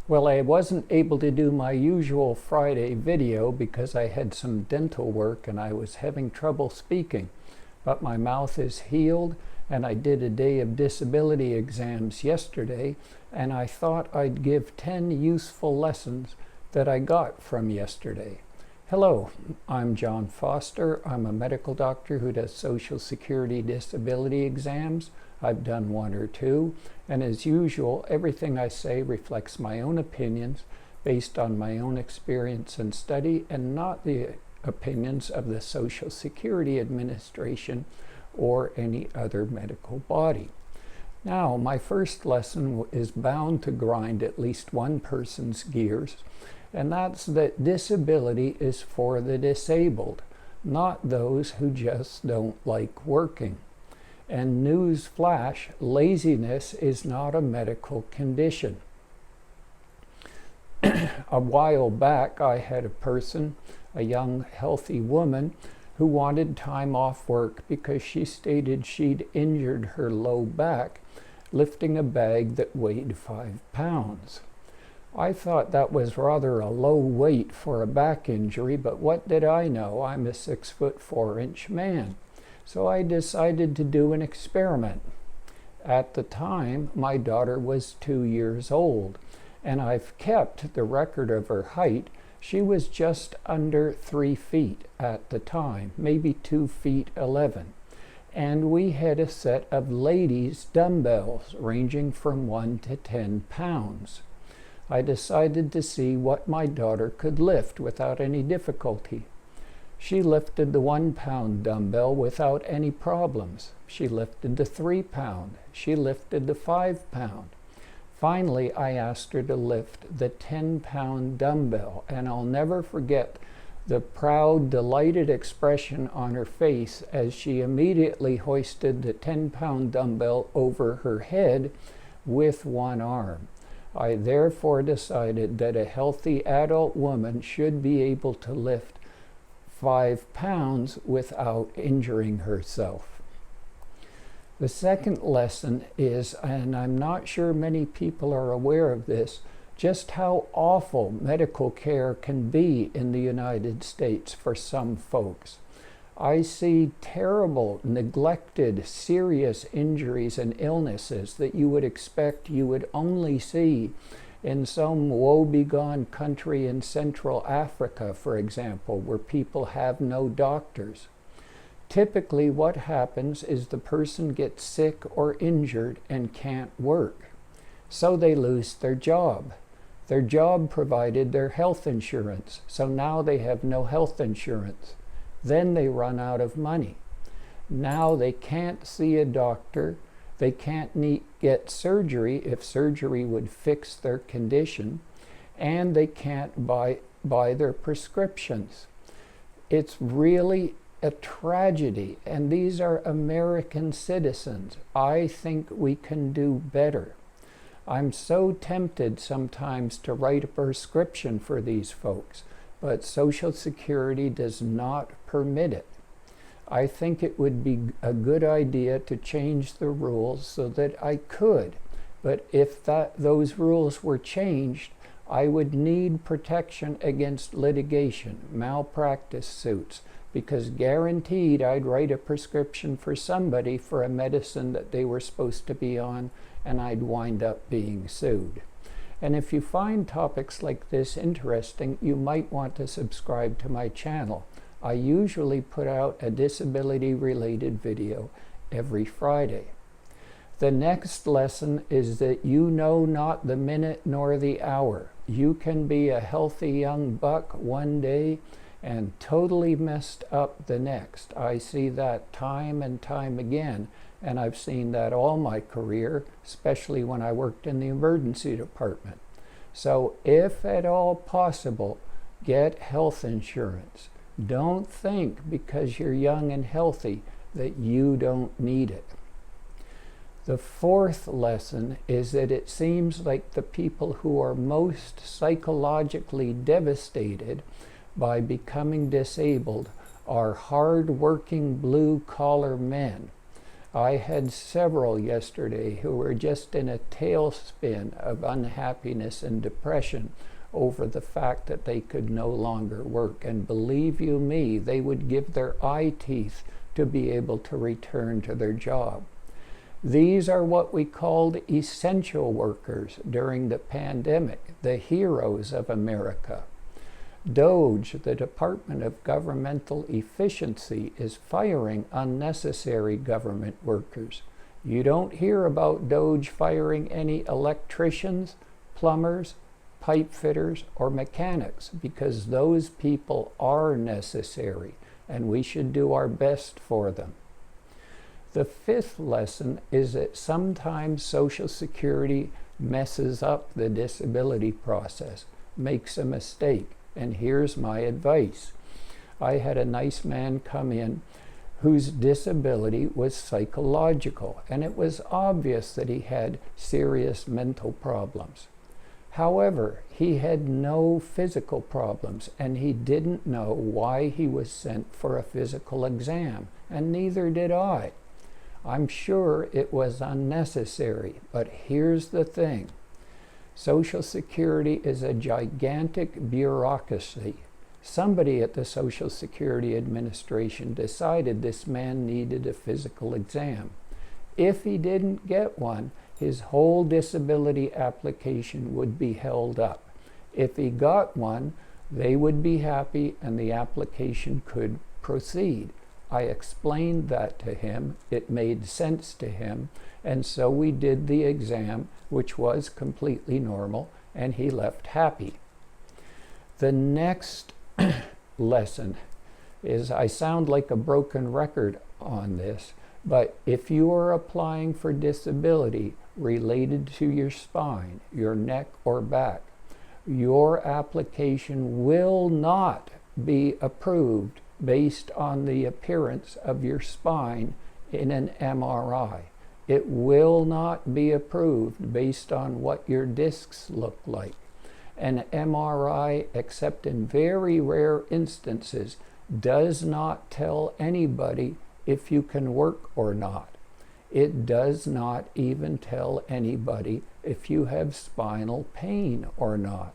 Well, I wasn't able to do my usual Friday video because I had some dental work and I was having trouble speaking. But my mouth is healed, and I did a day of disability exams yesterday, and I thought I'd give 10 useful lessons that I got from yesterday. Hello, I'm John Foster. I'm a medical doctor who does Social Security disability exams. I've done one or two, and as usual, everything I say reflects my own opinions based on my own experience and study, and not the opinions of the Social Security Administration or any other medical body. Now, my first lesson is bound to grind at least one person's gears, and that's that disability is for the disabled, not those who just don't like working. And news flash, laziness is not a medical condition. A while back, I had a person, a young, healthy woman, who wanted time off work because she stated she'd injured her low back lifting a bag that weighed 5 pounds. I thought that was rather a low weight for a back injury, but what did I know? I'm a 6'4" man. So I decided to do an experiment. At the time, my daughter was 2 years old, and I've kept the record of her height. She was just under 3 feet at the time, maybe 2 feet 11. And we had a set of ladies' dumbbells ranging from 1 to 10 pounds. I decided to see what my daughter could lift without any difficulty. She lifted the 1 pound dumbbell without any problems. She lifted the 3 pound. She lifted the 5 pound. Finally, I asked her to lift the 10 pound dumbbell, and I'll never forget the proud, delighted expression on her face as she immediately hoisted the 10 pound dumbbell over her head with one arm. I therefore decided that a healthy adult woman should be able to lift 5 pounds without injuring herself. The second lesson is, and I'm not sure many people are aware of this, just how awful medical care can be in the United States for some folks. I see terrible, neglected, serious injuries and illnesses that you would expect you would only see in some woe-begone country in Central Africa, for example, where people have no doctors. Typically, what happens is the person gets sick or injured and can't work, so they lose their job. Their job provided their health insurance, so now they have no health insurance. Then they run out of money. Now they can't see a doctor. They can't get surgery if surgery would fix their condition, and they can't buy their prescriptions. It's really a tragedy, and these are American citizens. I think we can do better. I'm so tempted sometimes to write a prescription for these folks, but Social Security does not permit it. I think it would be a good idea to change the rules so that I could. But if those rules were changed, I would need protection against litigation, malpractice suits, because guaranteed I'd write a prescription for somebody for a medicine that they were supposed to be on, and I'd wind up being sued. And if you find topics like this interesting, you might want to subscribe to my channel. I usually put out a disability-related video every Friday. The next lesson is that you know not the minute nor the hour. You can be a healthy young buck one day and totally messed up the next. I see that time and time again, and I've seen that all my career, especially when I worked in the emergency department. So if at all possible, get health insurance. Don't think because you're young and healthy that you don't need it. The fourth lesson is that it seems like the people who are most psychologically devastated by becoming disabled are hard-working blue-collar men. I had several yesterday who were just in a tailspin of unhappiness and depression over the fact that they could no longer work. And believe you me, they would give their eye teeth to be able to return to their job. These are what we called essential workers during the pandemic, the heroes of America. DOGE, the Department of Governmental Efficiency, is firing unnecessary government workers. You don't hear about DOGE firing any electricians, plumbers, pipe fitters, or mechanics, because those people are necessary and we should do our best for them. The fifth lesson is that sometimes Social Security messes up the disability process, makes a mistake, and here's my advice. I had a nice man come in whose disability was psychological, and it was obvious that he had serious mental problems. However, he had no physical problems, and he didn't know why he was sent for a physical exam, and neither did I. I'm sure it was unnecessary, but here's the thing. Social Security is a gigantic bureaucracy. Somebody at the Social Security Administration decided this man needed a physical exam. If he didn't get one, his whole disability application would be held up. If he got one, they would be happy and the application could proceed. I explained that to him. It made sense to him. And so we did the exam, which was completely normal, and he left happy. The next lesson is, I sound like a broken record on this, but if you are applying for disability related to your spine, your neck, or back, your application will not be approved based on the appearance of your spine in an MRI. It will not be approved based on what your discs look like. An MRI, except in very rare instances, does not tell anybody if you can work or not. It does not even tell anybody if you have spinal pain or not.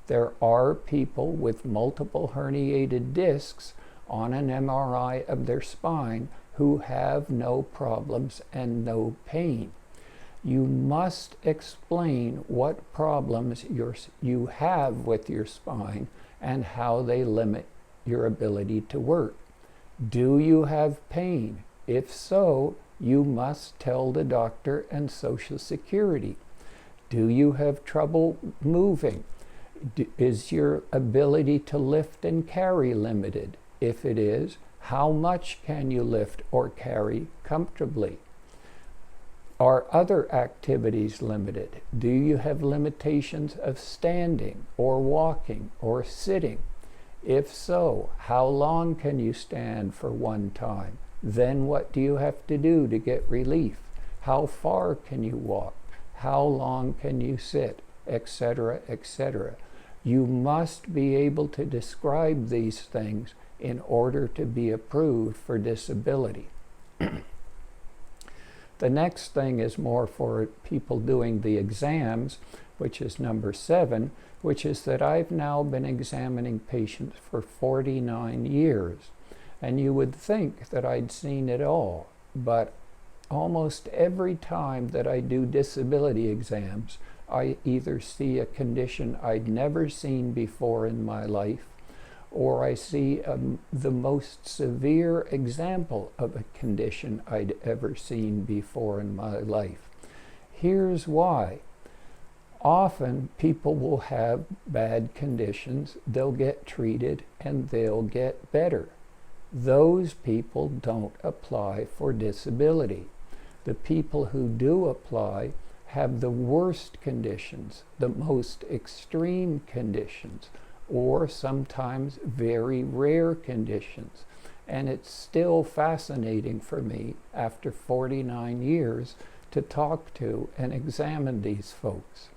There are people with multiple herniated discs on an MRI of their spine who have no problems and no pain. You must explain what problems you have with your spine and how they limit your ability to work. Do you have pain? If so, you must tell the doctor and Social Security. Do you have trouble moving? Is your ability to lift and carry limited? If it is, how much can you lift or carry comfortably? Are other activities limited? Do you have limitations of standing or walking or sitting? If so, how long can you stand for one time? Then what do you have to do to get relief? How far can you walk? How long can you sit? Etc., etc. You must be able to describe these things in order to be approved for disability. The next thing is more for people doing the exams, which is number 7, which is that I've now been examining patients for 49 years. And you would think that I'd seen it all, but almost every time that I do disability exams, I either see a condition I'd never seen before in my life, or I see the most severe example of a condition I'd ever seen before in my life. Here's why. Often people will have bad conditions, they'll get treated, and they'll get better. Those people don't apply for disability. The people who do apply have the worst conditions, the most extreme conditions, or sometimes very rare conditions. And it's still fascinating for me, after 49 years, to talk to and examine these folks.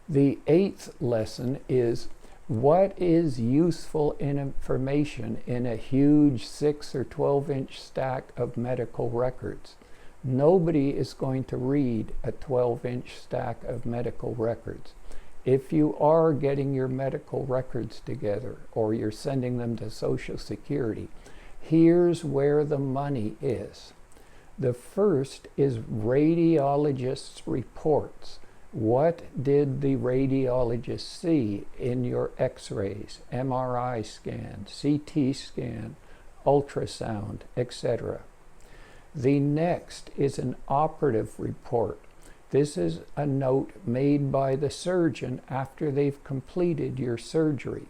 The 8th lesson is, what is useful information in a huge 6 or 12-inch stack of medical records? Nobody is going to read a 12-inch stack of medical records. If you are getting your medical records together or you're sending them to Social Security, here's where the money is. The first is radiologists' reports. What did the radiologist see in your x-rays, MRI scan, CT scan, ultrasound, etc.? The next is an operative report. This is a note made by the surgeon after they've completed your surgery.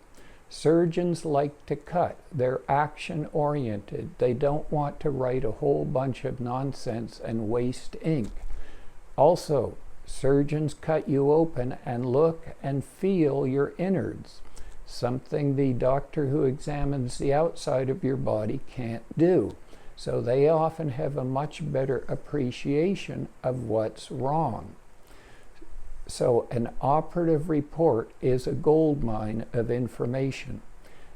Surgeons like to cut. They're action-oriented. They don't want to write a whole bunch of nonsense and waste ink. Also, surgeons cut you open and look and feel your innards, something the doctor who examines the outside of your body can't do. So they often have a much better appreciation of what's wrong. So an operative report is a goldmine of information.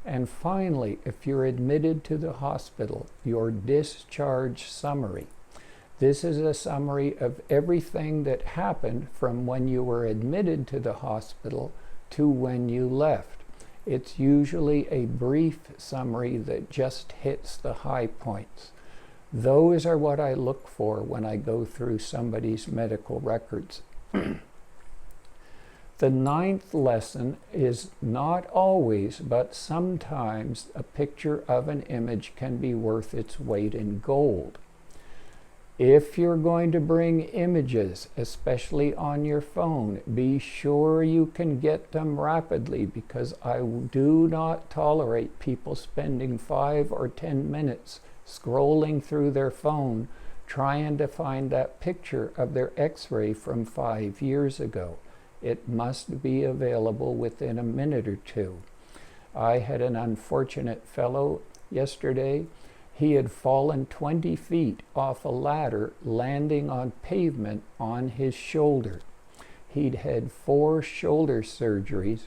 And finally, if you're admitted to the hospital, your discharge summary. This is a summary of everything that happened from when you were admitted to the hospital to when you left. It's usually a brief summary that just hits the high points. Those are what I look for when I go through somebody's medical records. The ninth lesson is not always, but sometimes a picture of an image can be worth its weight in gold. If you're going to bring images, especially on your phone, be sure you can get them rapidly, because I do not tolerate people spending 5 or 10 minutes scrolling through their phone trying to find that picture of their x-ray from 5 years ago. It must be available within a minute or two. I had an unfortunate fellow yesterday. He had fallen 20 feet off a ladder, landing on pavement on his shoulder. He'd had 4 shoulder surgeries,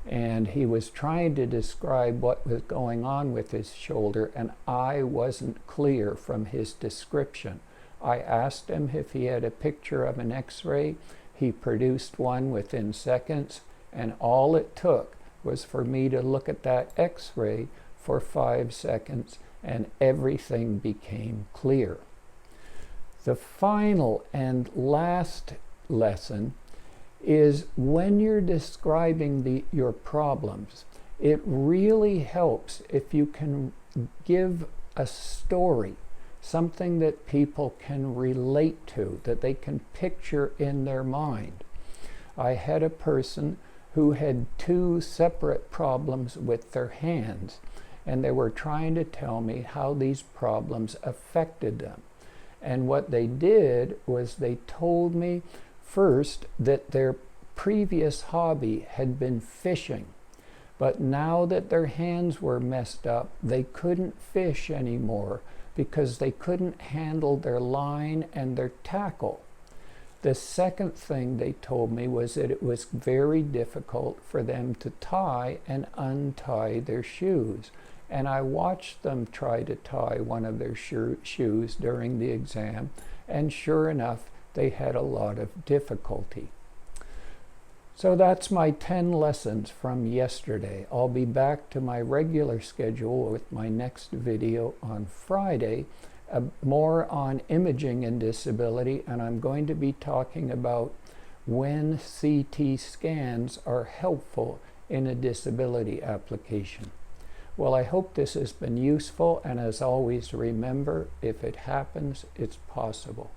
and he was trying to describe what was going on with his shoulder, and I wasn't clear from his description. I asked him if he had a picture of an x-ray. He produced one within seconds, and all it took was for me to look at that x-ray for 5 seconds, and everything became clear. The final and last lesson is when you're describing your problems, it really helps if you can give a story, something that people can relate to, that they can picture in their mind. I had a person who had 2 separate problems with their hands, and they were trying to tell me how these problems affected them. And what they did was they told me first that their previous hobby had been fishing, but now that their hands were messed up, they couldn't fish anymore because they couldn't handle their line and their tackle. The second thing they told me was that it was very difficult for them to tie and untie their shoes. And I watched them try to tie one of their shoes during the exam, and sure enough, they had a lot of difficulty. So that's my 10 lessons from yesterday. I'll be back to my regular schedule with my next video on Friday, more on imaging and disability, and I'm going to be talking about when CT scans are helpful in a disability application. Well, I hope this has been useful, and as always, remember, if it happens, it's possible.